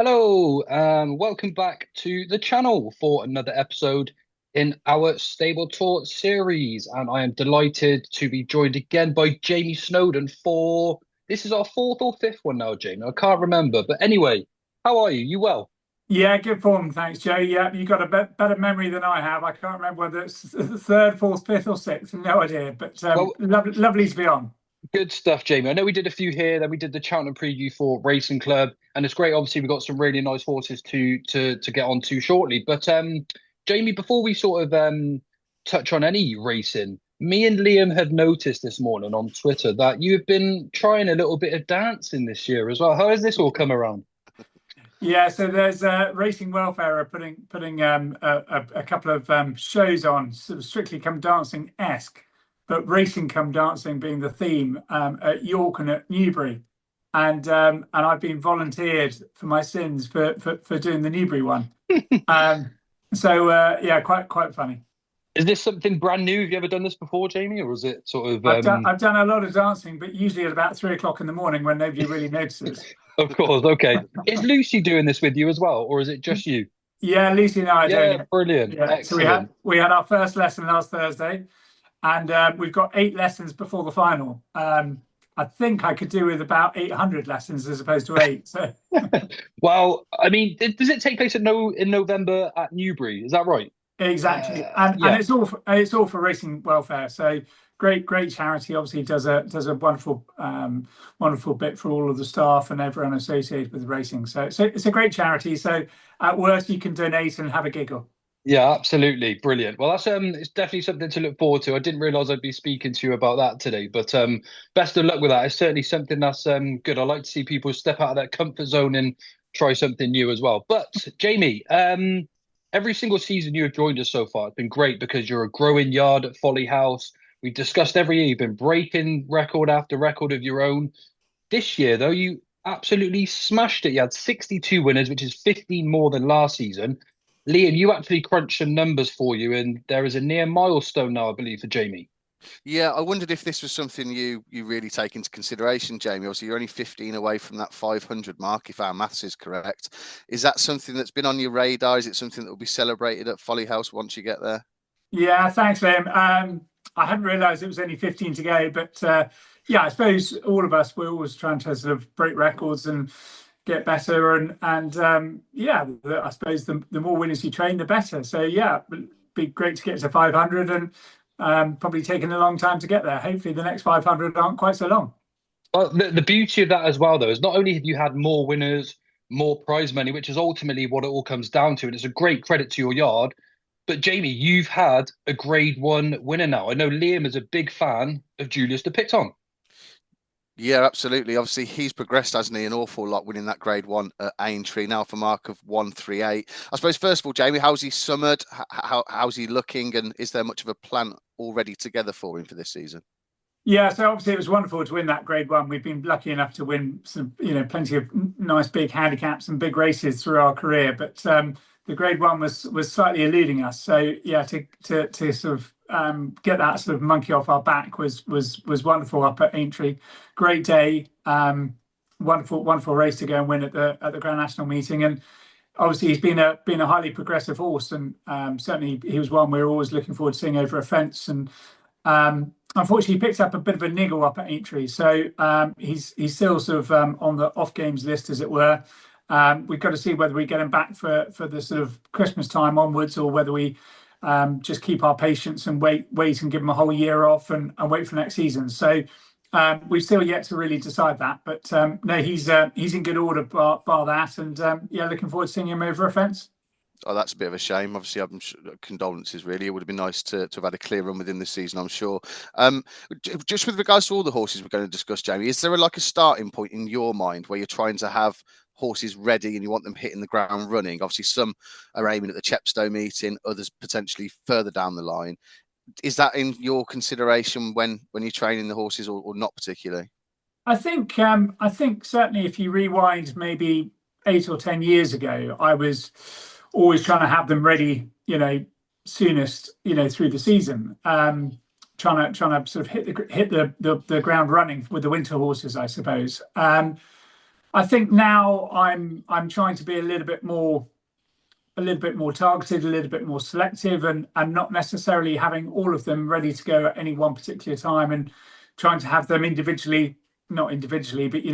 Hello, welcome back to the channel for another episode in our Stable Tour series. And I am delighted to be joined again by Jamie Snowden for this is our fourth or fifth one now, Jamie. I can't remember. But anyway, how are you? You well? Yeah, good form. Thanks, Joe. Yeah, you got a better memory than I have. I can't remember whether it's the third, fourth, fifth, or sixth. No idea. But Well, lovely to be on. good stuff, Jamie. I know we did a few here, then we did the Cheltenham preview for Racing Club, and it's great. Obviously, we've got some really nice horses to get on to shortly. But Jamie, before we sort of touch on any racing, me and Liam had noticed this morning on Twitter that you've been trying a little bit of dancing this year as well. How has this all come around? Yeah, so there's Racing Welfare are putting a couple of shows on, sort of Strictly Come Dancing-esque, but Racing Come Dancing being the theme at York and at Newbury. And I've been volunteered for my sins for doing the Newbury one. Um, yeah, quite funny. Is this something brand new? Have you ever done this before, Jamie, or is it sort of I've done a lot of dancing, but usually at about 3 o'clock in the morning when nobody really notices. Of course, okay. Is Lucy doing this with you as well, or is it just you? Yeah, Lucy and I are doing Yeah, it. brilliant. Yeah, so we had Excellent. we had our first lesson last Thursday, and we've got 8 lessons before the final. I think I could do with about 800 lessons as opposed to eight. So Well, I mean, does it take place at no in November at Newbury? Is that right? exactly, and Yeah. it's all for Racing Welfare. So great charity. Obviously does a wonderful bit for all of the staff and everyone associated with racing. So it's a great charity. So at worst you can donate and have a giggle. Yeah, absolutely. Brilliant. Well, that's it's definitely something to look forward to. I didn't realize I'd be speaking to you about that today, but best of luck with that. It's certainly something that's good. I like to see people step out of their comfort zone and try something new as well. But Jamie, every single season you have joined us so far, it's been great because you're a growing yard at Folly House. We've discussed every year you've been breaking record after record of your own. This year, though, you absolutely smashed it. You had 62 winners, which is 15 more than last season. Liam, you actually crunched some numbers for you, and there is a near milestone now, I believe, for Jamie. Yeah, I wondered if this was something you really take into consideration, Jamie. Obviously, you're only 15 away from that 500 mark, if our maths is correct. Is that something that's been on your radar? Is it something that will be celebrated at Folly House once you get there? Yeah, thanks, Liam. I hadn't realised it was only 15 to go, but yeah, I suppose all of us we're always trying to sort of break records and get better, and yeah, I suppose the more winners you train, the better. So yeah, it'd be great to get to 500, and probably taking a long time to get there. Hopefully, the next 500 aren't quite so long. But the beauty of that as well, though, is not only have you had more winners, more prize money, which is ultimately what it all comes down to, and it's a great credit to your yard. But Jamie, you've had a Grade 1 winner now. I know Liam is a big fan of Julius de Picton. Yeah, absolutely. Obviously, he's progressed, hasn't he, an awful lot, winning that Grade 1 at Aintree, now for a mark of 138. I suppose, first of all, Jamie, how's he summered? How's he looking? And is there much of a plan already together for him for this season? Yeah, so obviously it was wonderful to win that Grade 1. We've been lucky enough to win some, plenty of nice big handicaps and big races through our career, but the Grade 1 was slightly eluding us. So yeah, to sort of get that sort of monkey off our back was wonderful up at Aintree. Great day, wonderful race to go and win at the Grand National meeting, and obviously he's been a highly progressive horse, and certainly he was one we were always looking forward to seeing over a fence. And unfortunately, he picked up a bit of a niggle up at Aintree, so he's still sort of on the off games list, as it were. We've got to see whether we get him back for the sort of Christmas time onwards, or whether we just keep our patience and wait and give him a whole year off and wait for next season. So we've still yet to really decide that, but no, he's in good order bar that, and yeah, looking forward to seeing him over a fence. Oh, that's a bit of a shame. Obviously, condolences, really. It would have been nice to have had a clear run within this season, I'm sure. Just with regards to all the horses we're going to discuss, Jamie, is there like a starting point in your mind where you're trying to have horses ready and you want them hitting the ground running? Obviously, some are aiming at the Chepstow meeting, others potentially further down the line. Is that in your consideration when you're training the horses, or not particularly? I think certainly if you rewind maybe 8 or 10 years ago, I was always trying to have them ready, soonest, through the season. Trying to sort of hit the ground running with the winter horses, I suppose. I think now I'm trying to be a little bit more targeted, a little bit more selective, and not necessarily having all of them ready to go at any one particular time, and trying to have them individually, not individually, but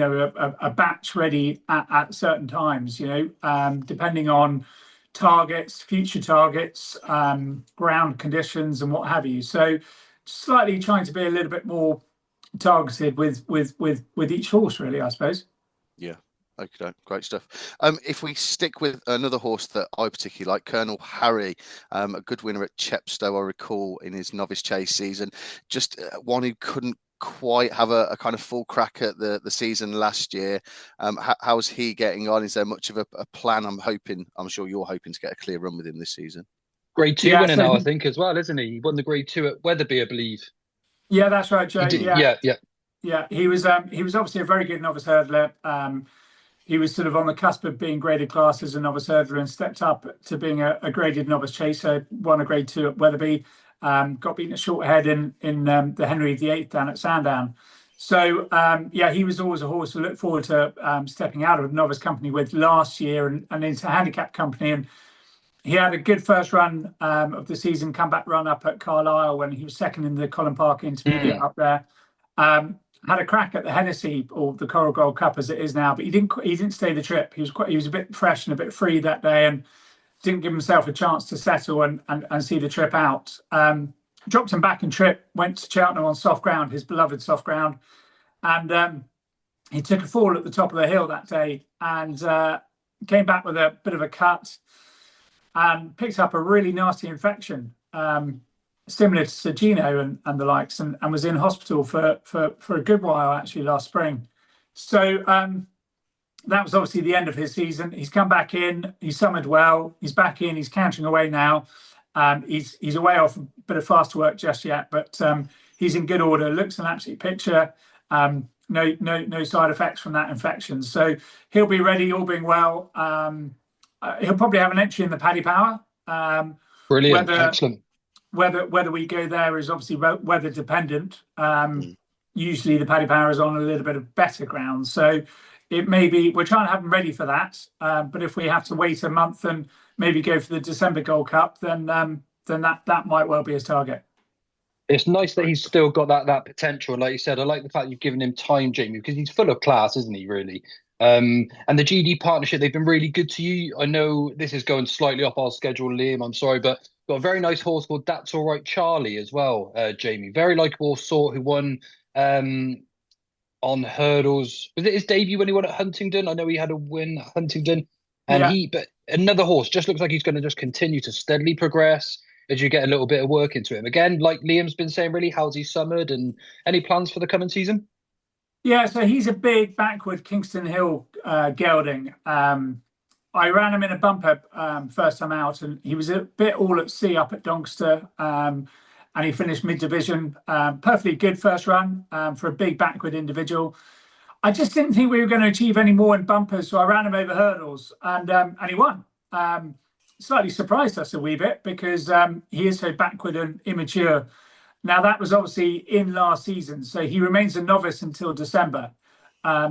a batch ready at certain times. Depending on targets, future targets, ground conditions, and what have you. So, slightly trying to be a little bit more targeted with each horse, really, I suppose. Yeah. Okay, great stuff. If we stick with another horse that I particularly like, Colonel Harry, a good winner at Chepstow, I recall, in his novice chase season. Just one who couldn't quite have a kind of full crack at the season last year. How's he getting on? Is there much of a plan? I'm sure you're hoping to get a clear run with him this season. Grade 2 Yeah, winner so now, I think, as well, isn't he? He won the Grade 2 at Wetherby, I believe. yeah, that's right, He Joe. did. Yeah, Yeah, yeah. yeah. He was obviously a very good novice hurdler. He was sort of on the cusp of being graded class as a novice hurdler and stepped up to being a graded novice chaser. Won a Grade 2 at Wetherby. Got beaten a short head in the Henry VIII down at Sandown. So yeah, he was always a horse to look forward to stepping out of novice company with last year and into handicap company. And he had a good first run of the season, comeback run up at Carlisle when he was second in the Colin Park Intermediate up there. Had a crack at the Hennessy, or the Coral Gold Cup as it is now, but he didn't stay the trip. He was a bit fresh and a bit free that day, and didn't give himself a chance to settle and see the trip out. Dropped him back in trip, went to Cheltenham on soft ground, his beloved soft ground, and he took a fall at the top of the hill that day and came back with a bit of a cut and picked up a really nasty infection, similar to Sergino and the likes, and was in hospital for a good while actually last spring. So that was obviously the end of his season. He's come back in, he's summered well, he's back in, he's cantering away now. He's away off a bit of fast work just yet, but he's in good order, looks an absolute picture. No side effects from that infection. So he'll be ready, all being well. He'll probably have an entry in the Paddy Power. Brilliant. Excellent. Whether we go there is obviously weather dependent. Usually the Paddy Power is on a little bit of better ground. So it may be, we're trying to have him ready for that. But if we have to wait a month and maybe go for the December Gold Cup, then that might well be his target. It's nice that he's still got that potential. Like you said, I like the fact you've given him time, Jamie, because he's full of class, isn't he, really? And the GD partnership, they've been really good to you. I know this is going slightly off our schedule, Liam, I'm sorry, but got a very nice horse called That's All Right Charlie as well, Jamie. Very likeable sort who won on hurdles. Was it his debut when he won at Huntingdon? I know he had a win at Huntingdon. But another horse just looks like he's going to just continue to steadily progress as you get a little bit of work into him. Again, like Liam's been saying, really, how's he summered and any plans for the coming season? Yeah, so he's a big backward Kingston Hill gelding. I ran him in a bumper first time out, and he was a bit all at sea up at Doncaster, and he finished mid-division. Perfectly good first run for a big backward individual. I just didn't think we were going to achieve any more in bumpers, so I ran him over hurdles, and he won. Slightly surprised us a wee bit because he is so backward and immature. Now, that was obviously in last season, so he remains a novice until December.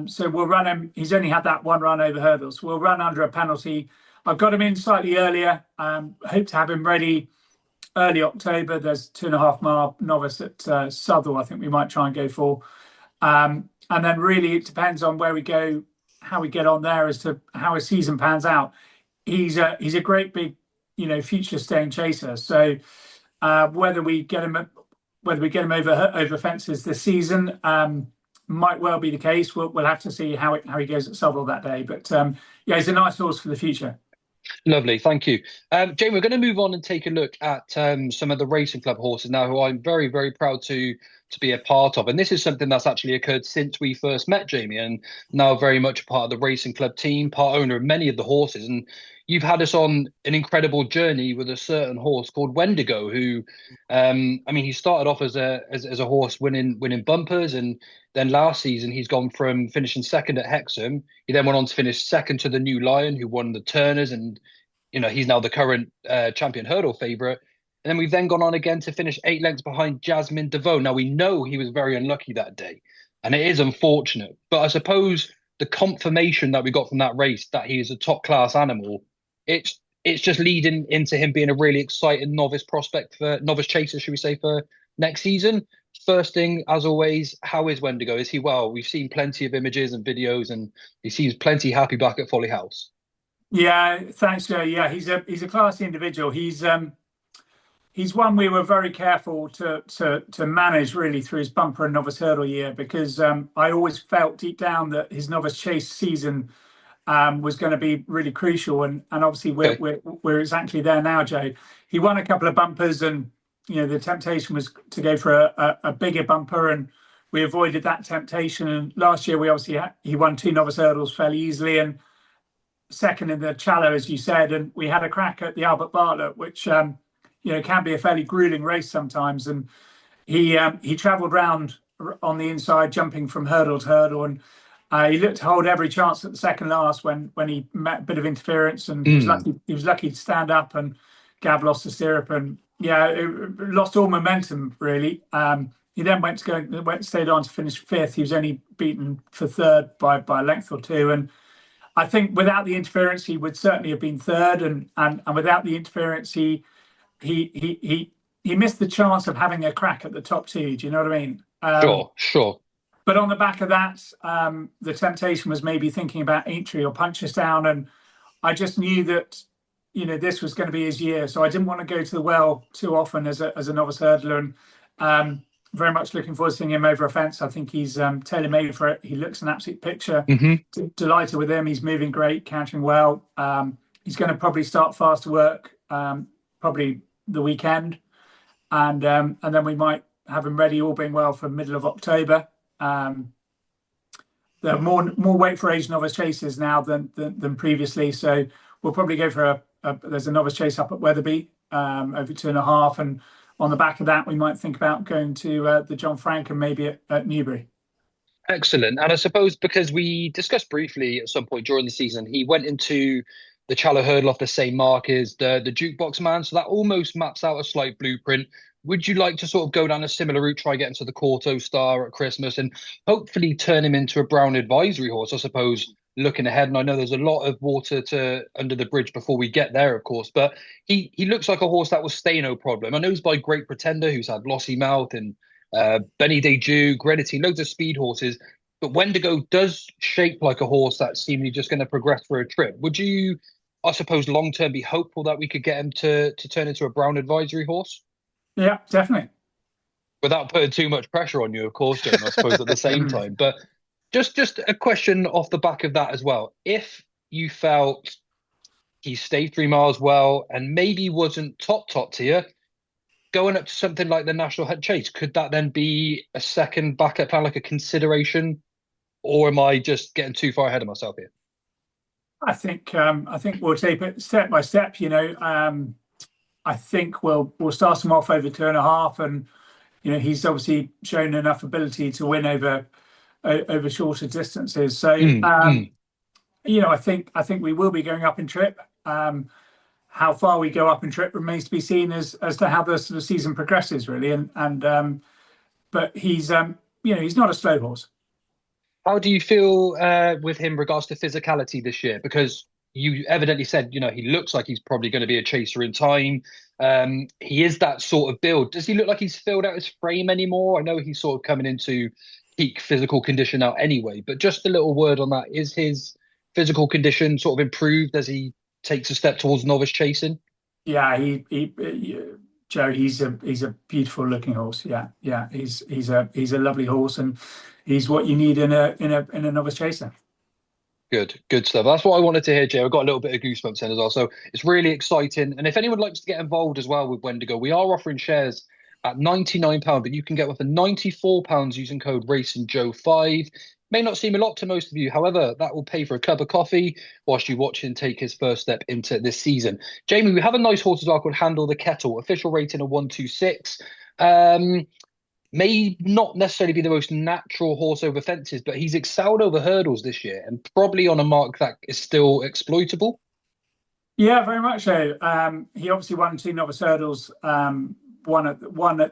So we'll run him. He's only had that one run over hurdles. We'll run under a penalty. I've got him in slightly earlier. Hope to have him ready early October. There's 2.5 mile novice at Southall, I think we might try and go for. And then really it depends on where we go, how we get on there as to how his season pans out. He's a great big, future staying chaser. So whether we get him over fences this season might well be the case. We'll have to see how he goes at Southall that day. But yeah, he's a nice horse for the future. Lovely, thank you. Jamie, we're going to move on and take a look at some of the racing club horses now who I'm very, very proud to be a part of. And this is something that's actually occurred since we first met, Jamie, and now very much a part of the racing club team, part owner of many of the horses. And you've had us on an incredible journey with a certain horse called Wendigo, who, he started off as a horse winning bumpers, and then last season he's gone from finishing second at Hexham. He then went on to finish second to the New Lion, who won the Turners, and he's now the current champion hurdle favourite. And then we've then gone on again to finish 8 lengths behind Jasmine DeVoe. Now, we know he was very unlucky that day, and it is unfortunate. But I suppose the confirmation that we got from that race that he is a top class animal, it's just leading into him being a really exciting novice prospect for novice chaser, should we say, for next season. First thing, as always, how is Wendigo? Is he well? We've seen plenty of images and videos, and he seems plenty happy back at Folly House. Yeah, thanks, Joe. Yeah, he's a classy individual. He's one we were very careful to manage really through his bumper and novice hurdle year, because I always felt deep down that his novice chase season was going to be really crucial, and obviously we're exactly there now, Joe. He won a couple of bumpers, and the temptation was to go for a bigger bumper, and we avoided that temptation. And last year he won 2 novice hurdles fairly easily, and second in the Challow, as you said, and we had a crack at the Albert Bartlett, which can be a fairly grueling race sometimes. And he travelled round on the inside, jumping from hurdle to hurdle, and he looked to hold every chance at the second last when he met a bit of interference, and he was lucky to stand up, and Gav lost the stirrup, and it lost all momentum really. He then stayed on to finish 5th. He was only beaten for 3rd by a length or 2, and I think without the interference he would certainly have been 3rd, and without the interference he missed the chance of having a crack at the top 2. Do you know what I mean? Sure. But on the back of that, the temptation was maybe thinking about Aintree or Punchestown, and I just knew that this was going to be his year, so I didn't want to go to the well too often as a novice hurdler, and very much looking forward to seeing him over a fence. I think he's tailor-made for it. He looks an absolute picture. Delighted with him. He's moving great, countering well. He's going to probably start fast to work, probably the weekend, and then we might have him ready, all being well, for middle of October. There are more weight for age novice chases now than previously, so we'll probably go for there's a novice chase up at Wetherby over 2.5, and on the back of that we might think about going to the John Frank and maybe at Newbury. Excellent. And I suppose because we discussed briefly at some point during the season, he went into the Challow hurdle off the same mark as the Jukebox Man, so that almost maps out a slight blueprint. Would you like to sort of go down a similar route, try getting to the Quarto Star at Christmas, and hopefully turn him into a Brown Advisory horse, I suppose, looking ahead? And I know there's a lot of water under the bridge before we get there, of course, but he looks like a horse that will stay no problem. I know he's by Great Pretender, who's had Lossy Mouth and Benny Deju, Grenadine, loads of speed horses, but Wendigo does shape like a horse that's seemingly just going to progress for a trip. Would you, I suppose, long-term be hopeful that we could get him to turn into a Brown Advisory horse? Yeah, definitely. Without putting too much pressure on you, of course, Jim, I suppose, at the same time. But just a question off the back of that as well. If you felt he stayed 3 miles well and maybe wasn't top tier, going up to something like the National Hunt Chase, could that then be a second backup plan, like a consideration? Or am I just getting too far ahead of myself here? I think we'll take it step by step. I think we'll start him off over 2.5, and he's obviously shown enough ability to win over shorter distances. So I think we will be going up in trip. How far we go up in trip remains to be seen as to how the sort of season progresses, really. But he's he's not a slow horse. How do you feel with him regards to physicality this year? Because you evidently said, he looks like he's probably going to be a chaser in time. He is that sort of build. Does he look like he's filled out his frame anymore? I know he's sort of coming into peak physical condition now anyway, but just a little word on that. Is his physical condition sort of improved as he takes a step towards novice chasing? Yeah, Joe, he's a beautiful looking horse. Yeah, he's a lovely horse, and he's what you need in a novice chaser. Good stuff. That's what I wanted to hear, Jay. I got a little bit of goosebumps in as well. So it's really exciting. And if anyone likes to get involved as well with Wendigo, we are offering shares at £99, but you can get one for £94 using code RacingJoe5. May not seem a lot to most of you. However, that will pay for a cup of coffee whilst you watch him take his first step into this season. Jamie, we have a nice horse as well called Handle the Kettle, official rating of 126. May not necessarily be the most natural horse over fences, but he's excelled over hurdles this year and probably on a mark that is still exploitable. Yeah, very much so. He obviously won 2 novice hurdles, one at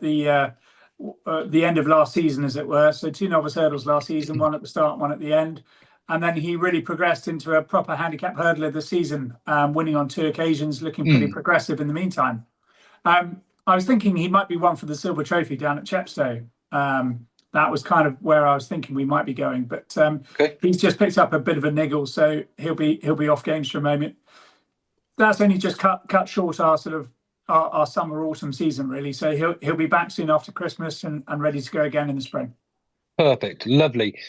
the end of last season, as it were. So 2 novice hurdles last season, one at the start, one at the end. And then he really progressed into a proper handicap hurdler this season, winning on 2 occasions, looking pretty progressive in the meantime. I was thinking he might be one for the silver trophy down at Chepstow. That was kind of where I was thinking we might be going, but he's just picked up a bit of a niggle, so he'll be off games for a moment. That's only just cut short our sort of our summer autumn season, really. So he'll be back soon after Christmas and ready to go again in the spring. Perfect, lovely.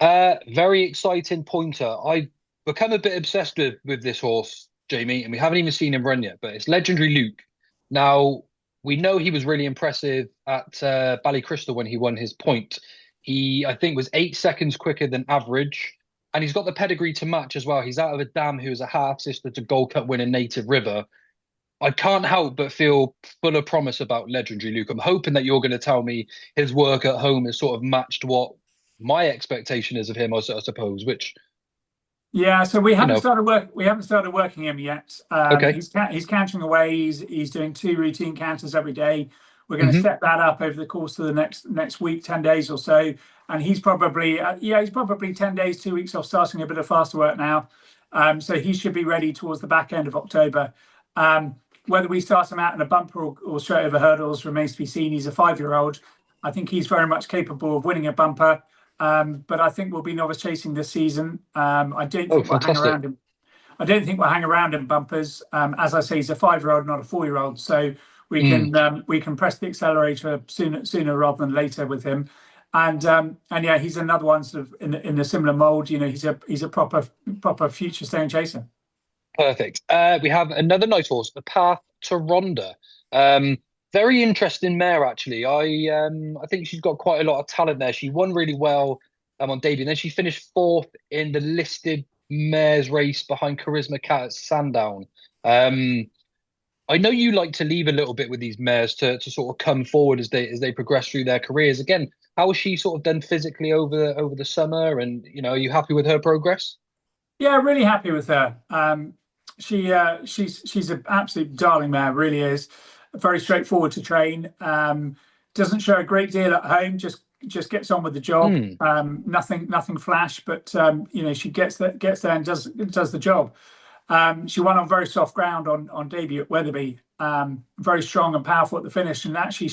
Very exciting pointer. I've become a bit obsessed with this horse, Jamie, and we haven't even seen him run yet, but it's Legendary Luke. Now, we know he was really impressive at Ballycrystal when he won his point. He, I think, was 8 seconds quicker than average, and he's got the pedigree to match as well. He's out of a dam who is a half-sister to Gold Cup winner Native River. I can't help but feel full of promise about Legendary Luke. I'm hoping that you're going to tell me his work at home has sort of matched what my expectation is of him, I suppose, which... Yeah, so we haven't started working him yet. Okay. He's cantering away. He's doing 2 routine canters every day. We're going to step that up over the course of the next week, 10 days or so. And he's probably 10 days, 2 weeks off starting a bit of faster work now. So he should be ready towards the back end of October. Whether we start him out in a bumper or straight over hurdles remains to be seen. He's a 5-year-old. I think he's very much capable of winning a bumper. But I think we'll be novice chasing this season. I don't think we'll hang around him. I don't think we'll hang around in bumpers. As I say, he's a 5-year-old, not a 4-year-old. So we can press the accelerator sooner rather than later with him. And yeah, he's another one sort of in a similar mold. You know, he's a proper future staying chaser. Perfect. We have another nice horse, the Path to Rhondda. Very interesting mare, actually. I think she's got quite a lot of talent there. She won really well on debut, and then she finished 4th in the listed mares race behind Charisma Cat at Sandown. I know you like to leave a little bit with these mares to sort of come forward as they progress through their careers. Again, how has she sort of done physically over the summer? And you know, are you happy with her progress? Yeah, really happy with her. She's an absolute darling mare, really is. Very straightforward to train. Doesn't show a great deal at home. Just gets on with the job. Nothing flash, but you know, she gets there and does the job. She won on very soft ground on debut at Wetherby. Very strong and powerful at the finish, and actually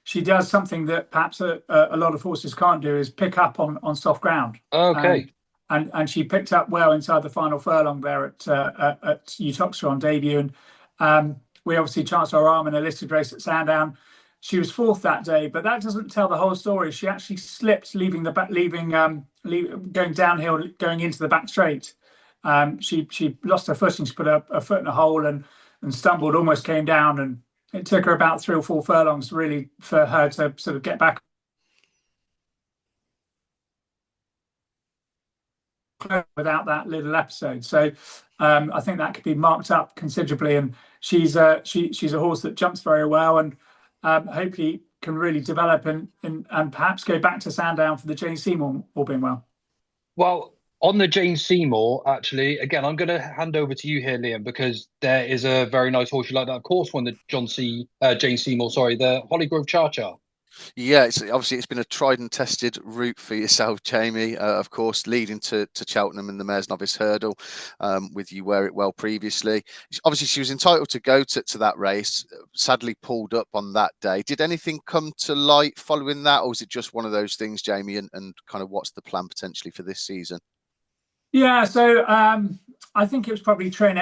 she does something that perhaps a lot of horses can't do, is pick up on soft ground. Okay. And she picked up well inside the final furlong there at Uttoxeter on debut, and we obviously chanced our arm in a listed race at Sandown. She was 4th that day, but that doesn't tell the whole story. She actually slipped, going downhill, going into the back straight. She lost her footing. She put a foot in a hole and stumbled, almost came down, and it took her about 3 or 4 furlongs really for her to sort of get back without that little episode. So I think that could be marked up considerably, and she's a horse that jumps very well, and hopefully can really develop and perhaps go back to Sandown for the Jane Seymour, all being well. Well, on the Jane Seymour, actually, again, I'm going to hand over to you here, Liam, because there is a very nice horse you like that, of course, won the Jane Seymour, the Hollygrove Char. Yeah, it's been a tried and tested route for yourself, Jamie. Of course, leading to Cheltenham in the Mares Novice Hurdle, with You Wear It Well previously. Obviously, she was entitled to go to that race. Sadly, pulled up on that day. Did anything come to light following that, or was it just one of those things, Jamie? And kind of what's the plan potentially for this season? Yeah, so I think it was probably trainer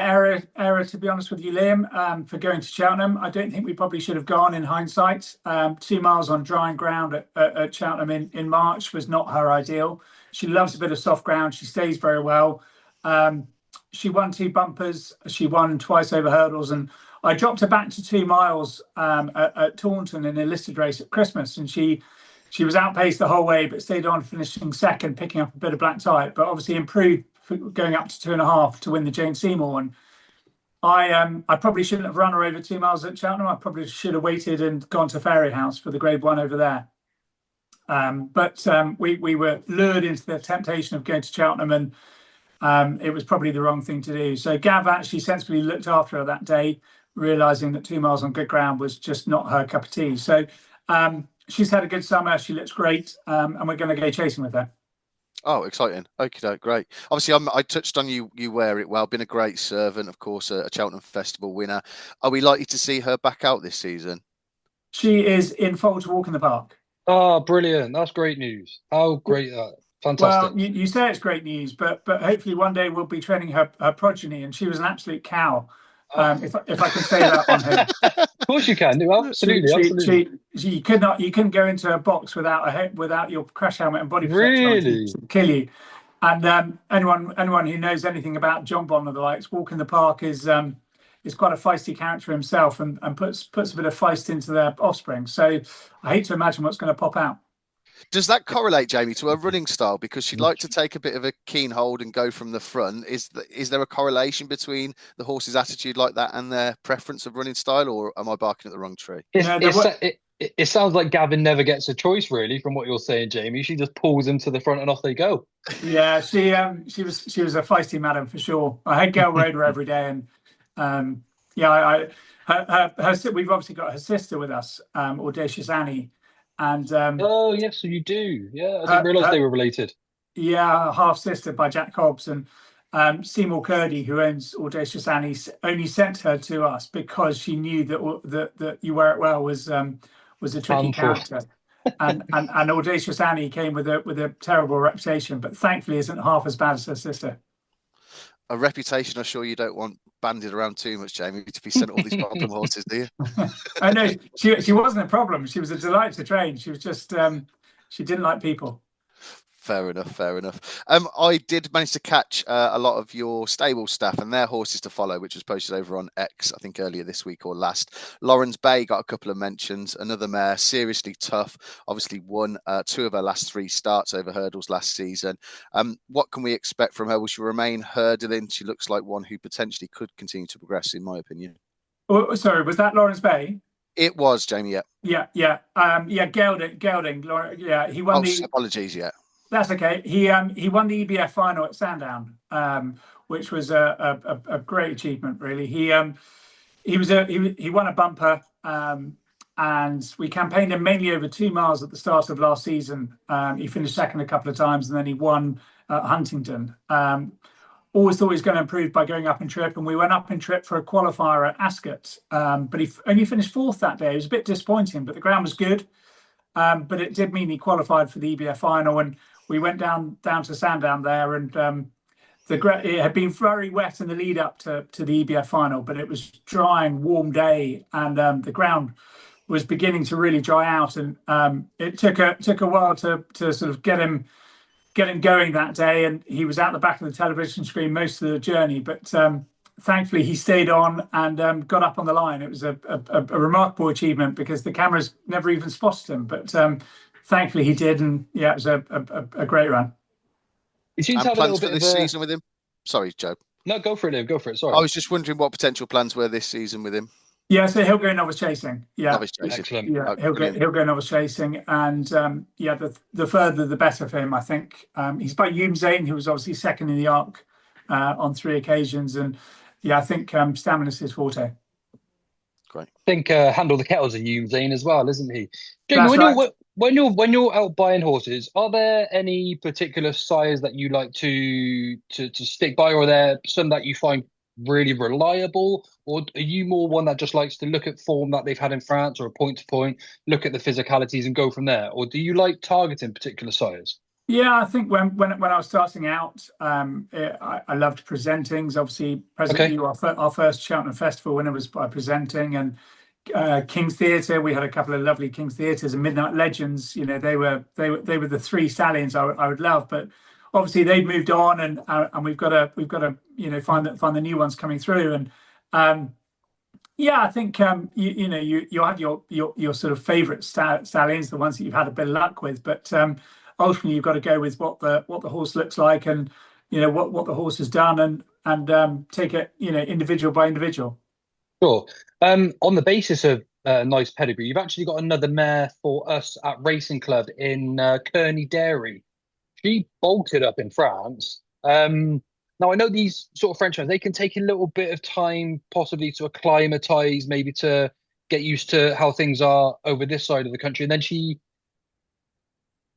error, to be honest with you, Liam, for going to Cheltenham. I don't think we probably should have gone in hindsight. 2 miles on drying ground at Cheltenham in March was not her ideal. She loves a bit of soft ground. She stays very well. She won 2 bumpers. She won twice over hurdles. And I dropped her back to 2 miles at Taunton in a listed race at Christmas. And she was outpaced the whole way, but stayed on, finishing 2nd, picking up a bit of black type, but obviously improved going up to 2.5 to win the Jane Seymour. And I probably shouldn't have run her over 2 miles at Cheltenham. I probably should have waited and gone to Fairy House for the Grade 1 over there. But we were lured into the temptation of going to Cheltenham, and it was probably the wrong thing to do. So Gav actually sensibly looked after her that day, realising that 2 miles on good ground was just not her cup of tea. So she's had a good summer. She looks great, and we're going to go chasing with her. Oh, exciting. Okay, great. Obviously, I touched on you wear it well. Been a great servant, of course, a Cheltenham Festival winner. Are we likely to see her back out this season? She is in full to walk in the park. Oh, brilliant. That's great news. How great that. Fantastic. Well, you say it's great news, but hopefully one day we'll be training her progeny, and she was an absolute cow. Oh. If I can say that on here. Of course you can. No, absolutely, absolutely. She you couldn't go into a box without your crash helmet and body protector on Really? to kill you. And anyone who knows anything about John Bond or the likes, walk in the park is quite a feisty character himself, and puts a bit of feist into their offspring. So I hate to imagine what's going to pop out. Does that correlate, Jamie, to her running style? Because she'd like to take a bit of a keen hold and go from the front. Is there a correlation between the horse's attitude like that and their preference of running style, or am I barking at the wrong tree? It sounds like Gavin never gets a choice, really, from what you're saying, Jamie. She just pulls them to the front and off they go. Yeah, she was a feisty madam for sure. I had Gail rode her every day, and we've obviously got her sister with us, Audacious Annie, and oh yes, so you do. Yeah, I didn't realise they were related. Yeah, half sister by Jack Hobbs, and Seymour Curdy, who owns Audacious Annie, only sent her to us because she knew that You Wear It Well was a tricky character. and Audacious Annie came with a terrible reputation, but thankfully isn't half as bad as her sister. A reputation I'm sure you don't want bandied around too much, Jamie, to be sent all these problem horses, do you? I know she wasn't a problem. She was a delight to train. She was just she didn't like people. Fair enough. I did manage to catch a lot of your stable staff and their horses to follow, which was posted over on X, I think earlier this week or last. Lawrence Bay got a couple of mentions. Another mare, seriously tough. Obviously won 2 of her last 3 starts over hurdles last season. What can we expect from her? Will she remain hurdling? She looks like one who potentially could continue to progress, in my opinion. Oh, sorry, was that Lawrence Bay? It was, Jamie, yeah. Gelding. Yeah, he won the... Apologies, yeah. That's okay. He won the EBF final at Sandown, which was a great achievement, really. He won a bumper, and we campaigned him mainly over 2 miles at the start of last season. He finished second a couple of times, and then he won at Huntingdon. Always thought he was going to improve by going up in trip, and we went up in trip for a qualifier at Ascot, but he only finished 4th that day. It was a bit disappointing, but the ground was good. But it did mean he qualified for the EBF final, and we went down to Sandown there, and it had been very wet in the lead up to the EBF final, but it was drying, warm day, and the ground was beginning to really dry out, and it took a while to sort of get him going that day, and he was out the back of the television screen most of the journey, but thankfully he stayed on and got up on the line. It was a remarkable achievement because the cameras never even spotted him, but thankfully he did, and yeah, it was a great run. You seem to have a little bit for this season with him. Sorry, Joe. No, go for it, Liv. Go for it. Sorry. I was just wondering what potential plans were this season with him. Yeah, so he'll go novice chasing. Yeah, novice chasing. Excellent. Yeah, he'll go novice chasing, and the further the better for him, I think. He's by Zane, who was obviously second in the Arc on 3 occasions, and yeah, I think stamina is his forte. Great. I think Handle the Kettle's a Zane as well, isn't he? Jamie, when you're out buying horses, are there any particular sires that you like to stick by, or are there some that you find really reliable, or are you more one that just likes to look at form that they've had in France or a point to point, look at the physicalities and go from there, or do you like targeting particular sires? Yeah, I think when I was starting out, I loved presenting. Obviously, presently our first Cheltenham Festival winner was by presenting, and King's Theatre. We had a couple of lovely King's Theatres and Midnight Legends. You know, they were the 3 stallions I would love, but obviously they've moved on, and we've got to find the new ones coming through. And yeah, I think you have your sort of favourite stallions, the ones that you've had a bit of luck with, but ultimately you've got to go with what the horse looks like, and what the horse has done, and take it individual by individual. Sure. On the basis of nice pedigree, you've actually got another mare for us at Racing Club in Kearney Dairy. She bolted up in France. Now, I know these sort of French ones, they can take a little bit of time possibly to acclimatise, maybe to get used to how things are over this side of the country. And then she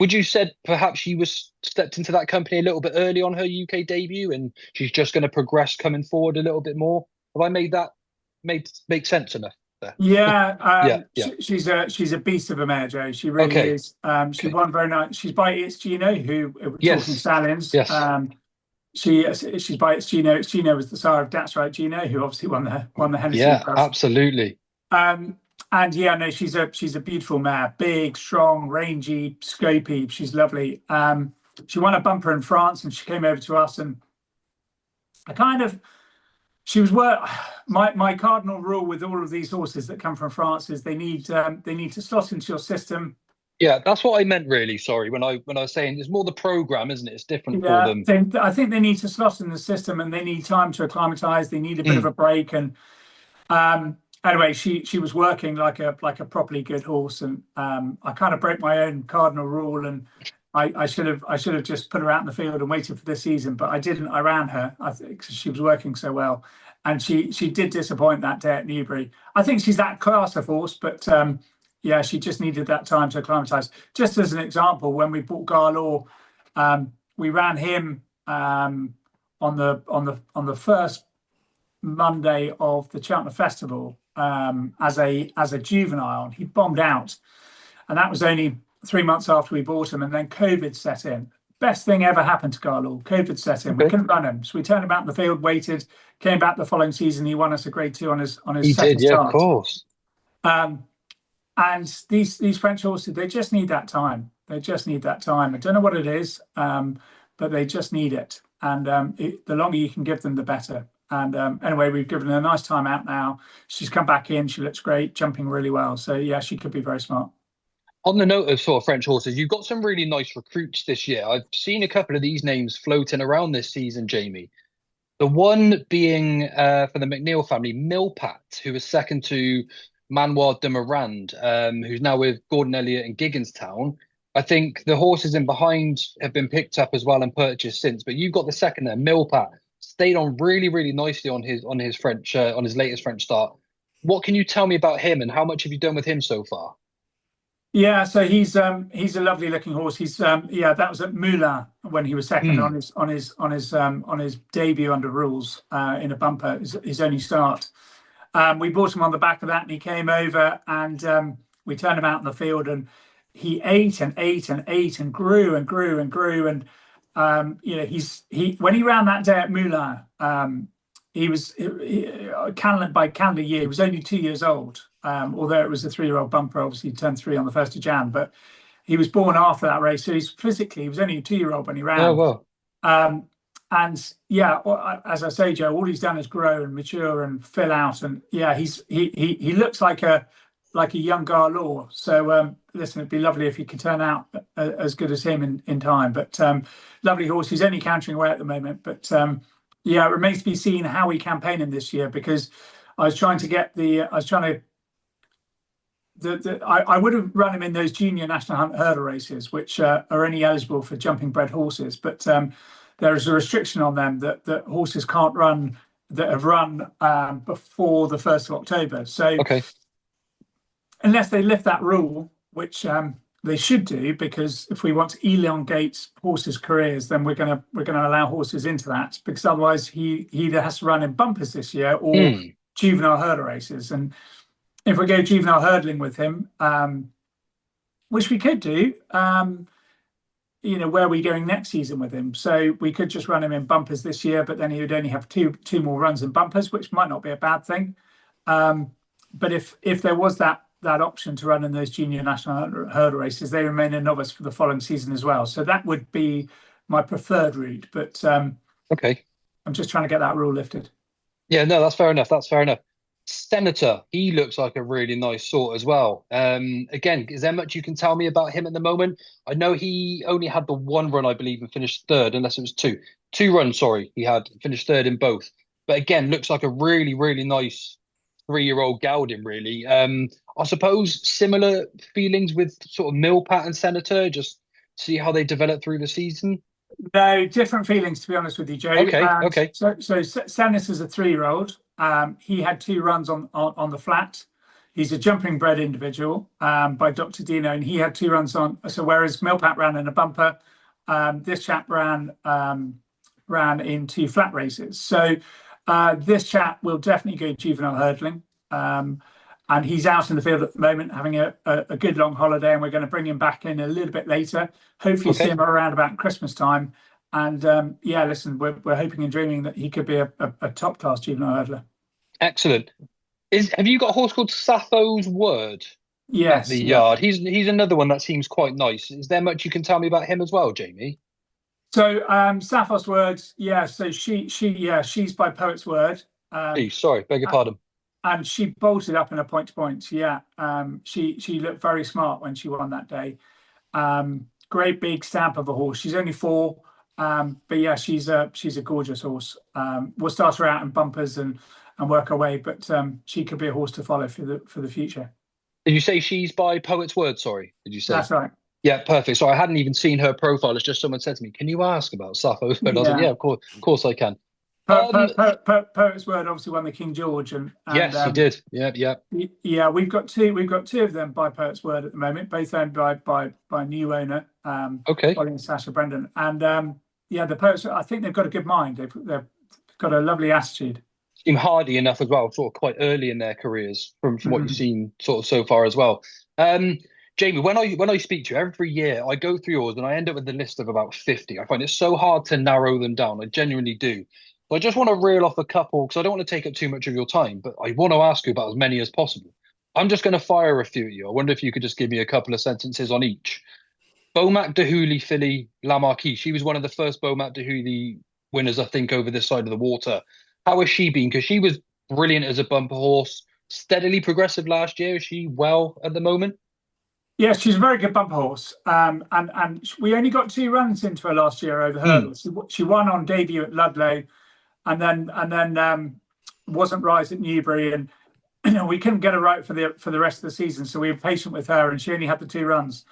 Would you said perhaps she was stepped into that company a little bit early on her UK debut, and she's just going to progress coming forward a little bit more? Have I made that make sense enough there? Yeah, Yeah, yeah. she's a beast of a mare, Joe. She really Okay, is. She okay. won very nice. She's by It's Gino, who talking Yes, stallions. yes. She's by It's Gino. It's Gino was the sire of That's Right Gino, who obviously won the Hennessy Yeah, for us. absolutely. And yeah, no, she's a beautiful mare, big, strong, rangy, scopy. She's lovely. She won a bumper in France, and she came over to us, and I kind of she was work. My cardinal rule with all of these horses that come from France is they need to slot into your system. Yeah, that's what I meant really. Sorry, when I was saying it's more the program, isn't it? It's different for Yeah, them. I think they need to slot in the system, and they need time to acclimatise. They need a bit of Mm. a break, and anyway, she was working like a properly good horse, and I kind of broke my own cardinal rule, and I should have just put her out in the field and waited for this season, but I didn't. I ran her, I think, because she was working so well, and she did disappoint that day at Newbury. I think she's that class of horse, but yeah, she just needed that time to acclimatise. Just as an example, when we bought Garlaw, we ran him on the first Monday of the Cheltenham Festival as a juvenile, and he bombed out, and that was only 3 months after we bought him, and then COVID set in. Best thing ever happened to Garlaw. COVID set in. We Okay. couldn't run him, so we turned him out in the field, waited, came back the following season. He won us a Grade 2 on his He second did, yeah, of start. course. And these French horses, they just need that time. They just need that time. I don't know what it is, but they just need it. And the longer you can give them, the better. And anyway, we've given her a nice time out now. She's come back in. She looks great, jumping really well. So yeah, she could be very smart. On the note of sort of French horses, you've got some really nice recruits this year. I've seen a couple of these names floating around this season, Jamie. The one being for the McNeil family, Milpat, who was second to Manoir de Morand, who's now with Gordon Elliott and Gigginstown. I think the horses in behind have been picked up as well and purchased since. But you've got the second there, Milpat, stayed on really, really nicely on his French on his latest French start. What can you tell me about him, and how much have you done with him so far? Yeah, so he's a lovely looking horse. He's yeah, that was at Moulin when he was second Mm. on his debut under rules in a bumper, his only start. We bought him on the back of that, and he came over, and we turned him out in the field, and he ate and ate and ate and grew and grew and grew, and you know, he when he ran that day at Moulin, he was by calendar year, he was only 2 years old. Although it was a 3-year-old bumper, obviously he turned 3 on the 1st of Jan, but he was born after that race, so he was only a 2-year-old when he ran. Oh well. And yeah, as I say, Joe, all he's done is grow and mature and fill out, and yeah, he looks like a young Garlaw. So listen, it'd be lovely if he could turn out as good as him in time. But lovely horse. He's only cantering away at the moment, but yeah, it remains to be seen how we campaign him this year, because I would have run him in those junior national hunt hurdle races, which are only eligible for jumping bred horses, but there is a restriction on them that horses can't run that have run before the 1st of October. So Okay. unless they lift that rule, which they should do, because if we want to elongate horses' careers, then we're gonna allow horses into that, because otherwise he either has to run in bumpers this year or juvenile hurdle races. And if we go juvenile hurdling with him, which we could do, you know, where are we going next season with him? So we could just run him in bumpers this year, but then he would only have two more runs in bumpers, which might not be a bad thing. But if there was that option to run in those junior national hurdle races, they remain a novice for the following season as well. So that would be my preferred route. But Okay. I'm just trying to get that rule lifted. Yeah, no, that's fair enough. That's fair enough. Senator, he looks like a really nice sort as well. Again, is there much you can tell me about him at the moment? I know he only had the one run, I believe, and finished third, unless it was two runs. Sorry, he had finished third in both. But again, looks like a really, really nice 3-year-old gelding. Really, I suppose similar feelings with sort of Millpat and Senator. Just see how they develop through the season. No, different feelings, to be honest with you, Joe. Okay, okay. So Senator's a 3-year-old. He had 2 runs on the flat. He's a jumping bred individual by Dr. Dino, and he had 2 runs on. So whereas Millpat ran in a bumper, this chap ran in 2 flat races. So this chap will definitely go juvenile hurdling. And he's out in the field at the moment having a good long holiday, and we're going to bring him back in a little bit later. Hopefully see him around about Christmas time. And yeah, listen, we're hoping and dreaming that he could be a top class juvenile hurdler. Excellent. Have you got a horse called Sappho's Word? Yes. At the yard. He's another one that seems quite nice. Is there much you can tell me about him as well, Jamie? So Sappho's Word, yeah. So she's by Poet's Word. Sorry, beg your pardon. And she bolted up in a point to point. Yeah. She looked very smart when she won that day. Great big stamp of a horse. She's only 4. But yeah, she's a gorgeous horse. We'll start her out in bumpers and work her way, but she could be a horse to follow for the future. Did you say she's by Poet's Word? Sorry, did you say? That's right. Yeah, perfect. So I hadn't even seen her profile. It's just someone said to me, "Can you ask about Sappho's Word?" I was like, "Yeah, of course I can." Poet's Word obviously won the King George, and yes, he did. Yeah. Yeah, we've got two of them by Poet's Word at the moment, both owned by a new owner. Following Sasha Brendan, and yeah, the Poets. I think they've got a good mind. They've got a lovely attitude. Seem hardy enough as well, sort of quite early in their careers from what you've seen sort of so far as well. Jamie, when I speak to you every year, I go through yours and I end up with a list of about 50. I find it so hard to narrow them down. I genuinely do. But I just want to reel off a couple because I don't want to take up too much of your time, but I want to ask you about as many as possible. I'm just going to fire a few at you. I wonder if you could just give me a couple of sentences on each. Beaumac de Hooley filly La Marquise. She was one of the first Beaumac de Hooley winners, I think, over this side of the water. How has she been? Because she was brilliant as a bumper horse, steadily progressive last year. Is she well at the moment? Yeah, she's a very good bumper horse. And we only got 2 runs into her last year over hurdles. She won on debut at Ludlow, and then wasn't right at Newbury, and we couldn't get her right for the rest of the season. So we were patient with her, and she only had the 2 runs,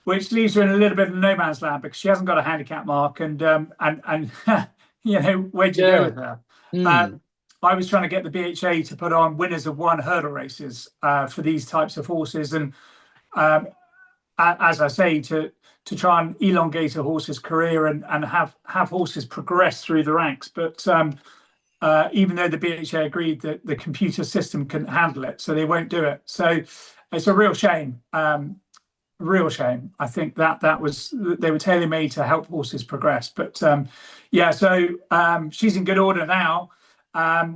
which leaves her in a little bit of no man's land because she hasn't got a handicap mark, and you know, where'd you go with her? I was trying to get the BHA to put on winners of 1 hurdle races for these types of horses, and as I say, to try and elongate a horse's career and have horses progress through the ranks. But even though the BHA agreed that the computer system couldn't handle it, so they won't do it. So it's a real shame. Real shame. I think that was, they were tailor-made to help horses progress. But yeah, so she's in good order now.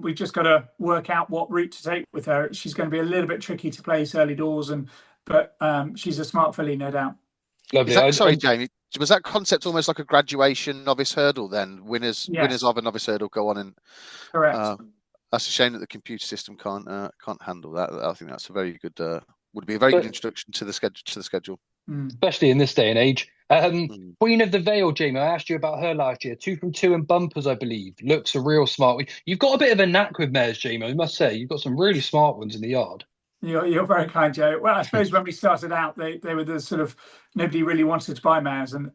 We've just got to work out what route to take with her. She's going to be a little bit tricky to place early doors, but she's a smart filly, no doubt. Lovely. Sorry, Jamie, was that concept almost like a graduation novice hurdle then? Winners of a novice hurdle go on and correct. That's a shame that the computer system can't handle that. I think that's a very good would be a very good introduction to the schedule. Especially in this day and age. Queen of the Vale, Jamie, I asked you about her last year. 2 from 2 in bumpers, I believe. Looks a real smart one. You've got a bit of a knack with mares, Jamie, I must say. You've got some really smart ones in the yard. You're very kind, Joe. Well, I suppose when we started out, they were the sort of, nobody really wanted to buy mares, and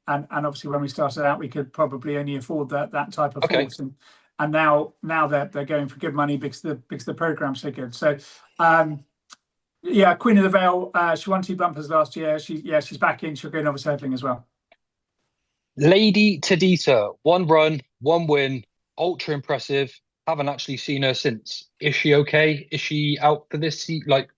obviously when we started out, we could probably only afford that type of horse, and now they're going for good money because the program's so good. So yeah, Queen of the Vale, she won 2 bumpers last year. She's back in. She'll go novice hurdling as well. Lady Tadita, 1 run, 1 win, ultra impressive. Haven't actually seen her since. Is she okay? Is she out for this season? Like,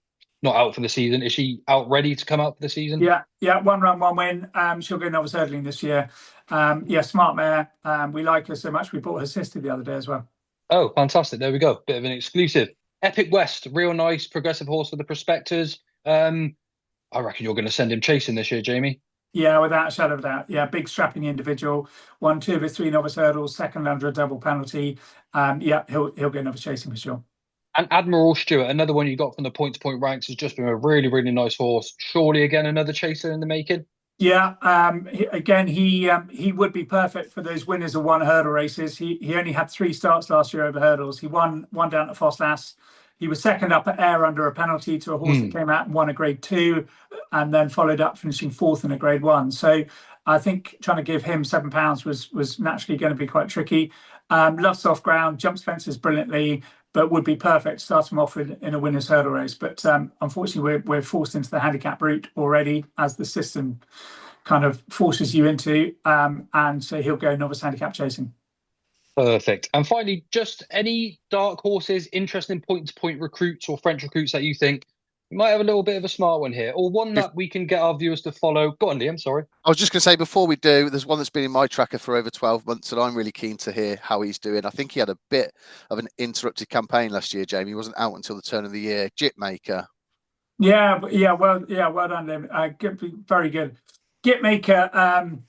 not out for the season. Is she out ready to come out for the season? Yeah, 1 run, 1 win. She'll go novice hurdling this year. Yeah, smart mare. We like her so much. We bought her sister the other day as well. Oh, fantastic. There we go. Bit of an exclusive. Epic West, real nice, progressive horse for the prospectors. I reckon you're going to send him chasing this year, Jamie. Yeah, without a shadow of a doubt. Yeah, big strapping individual. Won 2 of his 3 novice hurdles, second under a double penalty. Yeah, he'll get novice chasing for sure. And Admiral Stewart, another one you got from the point-to-point ranks, has just been a really, really nice horse. Surely, again, another chaser in the making. Yeah, he would be perfect for those winners of 1 hurdle races. He only had 3 starts last year over hurdles. He won down at Fosslas. He was second up at Ayr under a penalty to a horse that came out and won a Grade 2, and then followed up finishing 4th in a Grade 1. So I think trying to give him £7 was naturally going to be quite tricky. Loves soft ground, jumps fences brilliantly, but would be perfect to start him off in a winner's hurdle race. But unfortunately, we're forced into the handicap route already, as the system kind of forces you into, and so he'll go novice handicap chasing. Perfect. And finally, just any dark horses, interesting point-to-point recruits or French recruits that you think might have a little bit of a smart one here, or one that we can get our viewers to follow. Go on, Liam, sorry. I was just going to say, before we do, there's one that's been in my tracker for over 12 months, and I'm really keen to hear how he's doing. I think he had a bit of an interrupted campaign last year, Jamie. He wasn't out until the turn of the year. Gitmaker. Well done, Liam. Good, very good. Gitmaker,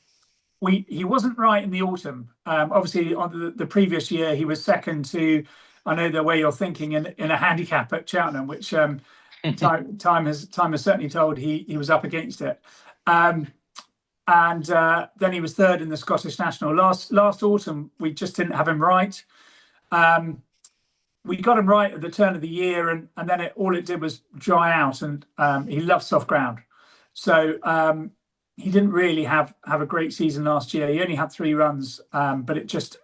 he wasn't right in the autumn. Obviously, on the previous year, he was second to, I know the way you're thinking, in a handicap at Cheltenham, which time has certainly told he was up against it. And then he was third in the Scottish National. Last autumn, we just didn't have him right. We got him right at the turn of the year, and then all it did was dry out, and he loves soft ground. So he didn't really have a great season last year. He only had 3 runs, but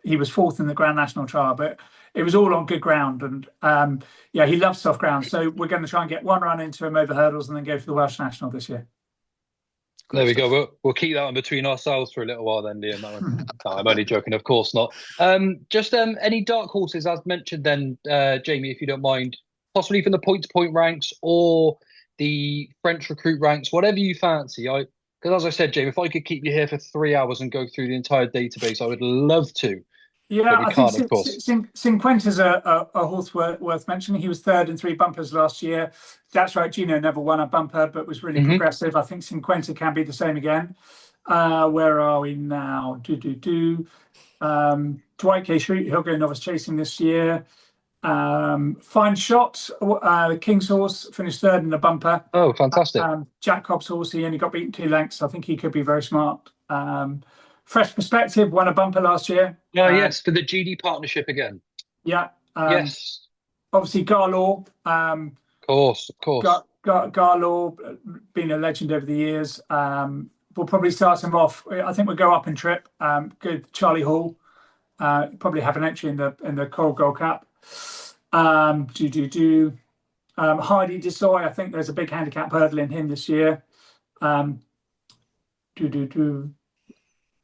he was 4th in the Grand National trial, but it was all on good ground. And he loves soft ground. So we're going to try and get 1 run into him over hurdles and then go for the Welsh National this year. There we go. We'll keep that one between ourselves for a little while then, Liam. That one. No, I'm only joking, of course not. Just any dark horses, as mentioned then, Jamie, if you don't mind, possibly from the point-to-point ranks or the French recruit ranks, whatever you fancy. Because as I said, Jamie, if I could keep you here for 3 hours and go through the entire database, I would love to. Yeah, I think Cinquenta's a horse worth mentioning. He was 3rd in 3 bumpers last year. That's right, Gino never won a bumper, but was really progressive. I think Cinquenta can be the same again. Where are we now? Dwight K. Shreet, he'll go novice chasing this year. Fine Shot, the King's horse, finished 3rd in the bumper. Oh, fantastic. Jack Cobb's horse, he only got beaten 2 lengths. I think he could be very smart. Fresh Perspective won a bumper last year. Yes, for the GD partnership again. Yeah. Yes. Obviously, Garlaw. Of course. Garlaw, been a legend over the years. We'll probably start him off. I think we'll go up in trip. Good Charlie Hall. Probably have an entry in the Coral Gold Cup. Hardy Desoy, I think there's a big handicap hurdle in him this year.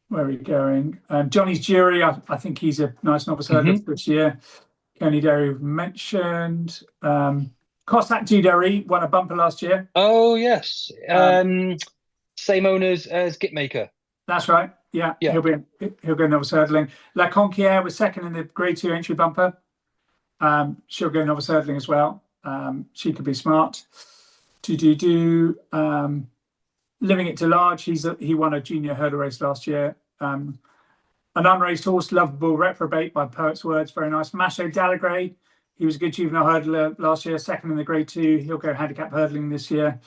Where are we going? Johnny's Jury, I think he's a nice novice hurdler this year. Coney Derry mentioned. Cossack Judery won a bumper last year. Oh, yes. Same owners as Gitmaker. That's right. Yeah. He'll go novice hurdling. La Conquière was 2nd in the Grade 2 entry bumper. She'll go novice hurdling as well. She could be smart. Living It to Large, he won a junior hurdle race last year. An unraced horse, Lovable Reprobate by Poet's Words, very nice. Macho Dalagray, he was a good juvenile hurdler last year, 2nd in the Grade 2. He'll go handicap hurdling this year.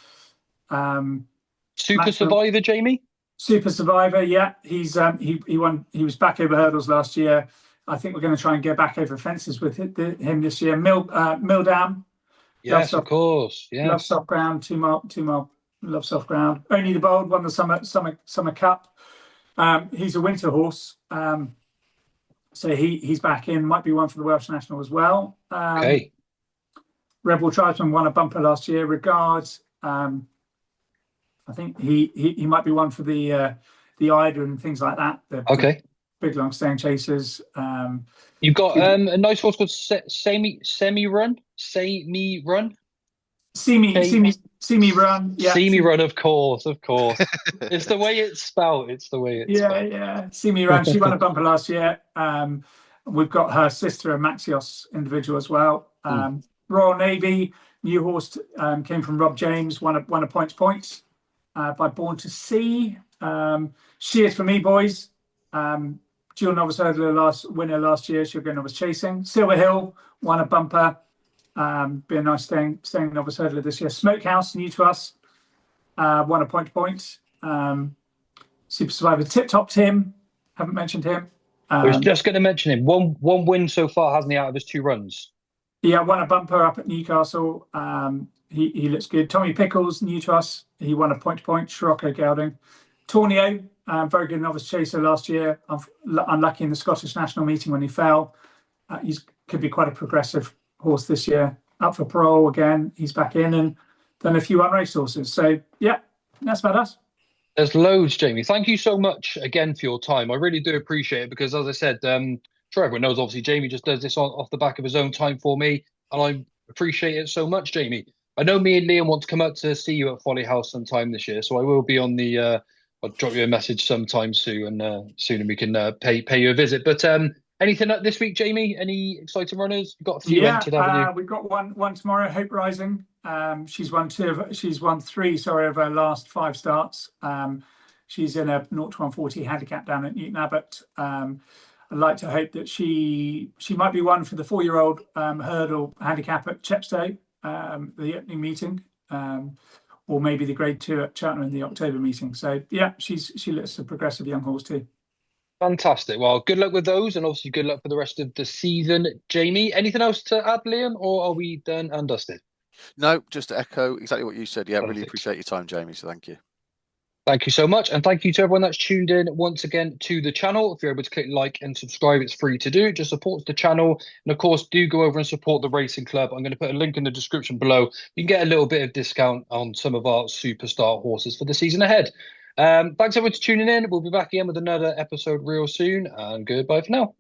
Super Survivor, Jamie? Super Survivor, yeah. He won. He was back over hurdles last year. I think we're going to try and get back over fences with him this year. Mildam. Yes, of course. Yes. Love soft ground, 2 mile. Love soft ground. Only the Bold won the summer cup. He's a winter horse, so he's back in. Might be one for the Welsh National as well. Okay. Rebel Tribesman won a bumper last year. Regards. I think he might be one for the Ida and things like that. The big long staying chasers. You've got a nice horse called Semi Run. See Me Run. Yeah. See Me Run, of course. It's the way it's spelled. spelled. Yeah. See Me Run. She won a bumper last year. We've got her sister, a Maxios individual as well. Royal Navy, new horse, came from Rob James, won a points by Born to Sea. She is for me, boys. Dual novice hurdler winner last year. She'll go novice chasing. Silver Hill won a bumper. Be a nice staying novice hurdler this year. Smokehouse, new to us, won a point. Super Survivor Tip Top Tim, haven't mentioned him. I was just going to mention him. One win so far, hasn't he, out of his 2 runs? Yeah, won a bumper up at Newcastle. He looks good. Tommy Pickles, new to us. He won a point. Scirocco Gelding. Tornio, very good novice chaser last year. Unlucky in the Scottish National meeting when he fell. He could be quite a progressive horse this year, up for parole again. He's back in, and done a few unraced horses. So yeah, that's about us. There's loads, Jamie. Thank you so much again for your time. I really do appreciate it because, as I said, sure everyone knows, obviously, Jamie just does this off the back of his own time for me, and I appreciate it so much, Jamie. I know me and Liam want to come up to see you at Folly House sometime this year, so I will be on the. I'll drop you a message sometime soon, and we can pay you a visit. But anything up this week, Jamie? Any exciting runners? You've got a few entered, haven't you? We've got one tomorrow. Hope Rising. She's won three. Sorry, of her last 5 starts. She's in a 0 to 140 handicap down at Newton Abbot. I'd like to hope that she might be one for the 4-year-old hurdle handicap at Chepstow, the opening meeting, or maybe the grade 2 at Cheltenham in the October meeting. So yeah, she looks a progressive young horse too. Fantastic. Well, good luck with those, and obviously good luck for the rest of the season, Jamie. Anything else to add, Liam, or are we done and dusted? No, just to echo exactly what you said. Yeah, Perfect. Really appreciate your time, Jamie. So thank you. Thank you so much. And thank you to everyone that's tuned in once again to the channel. If you're able to click like and subscribe, it's free to do. It just supports the channel. And of course, do go over and support the racing club. I'm going to put a link in the description below. You can get a little bit of discount on some of our superstar horses for the season ahead. Thanks everyone for tuning in. We'll be back again with another episode real soon. And goodbye for now.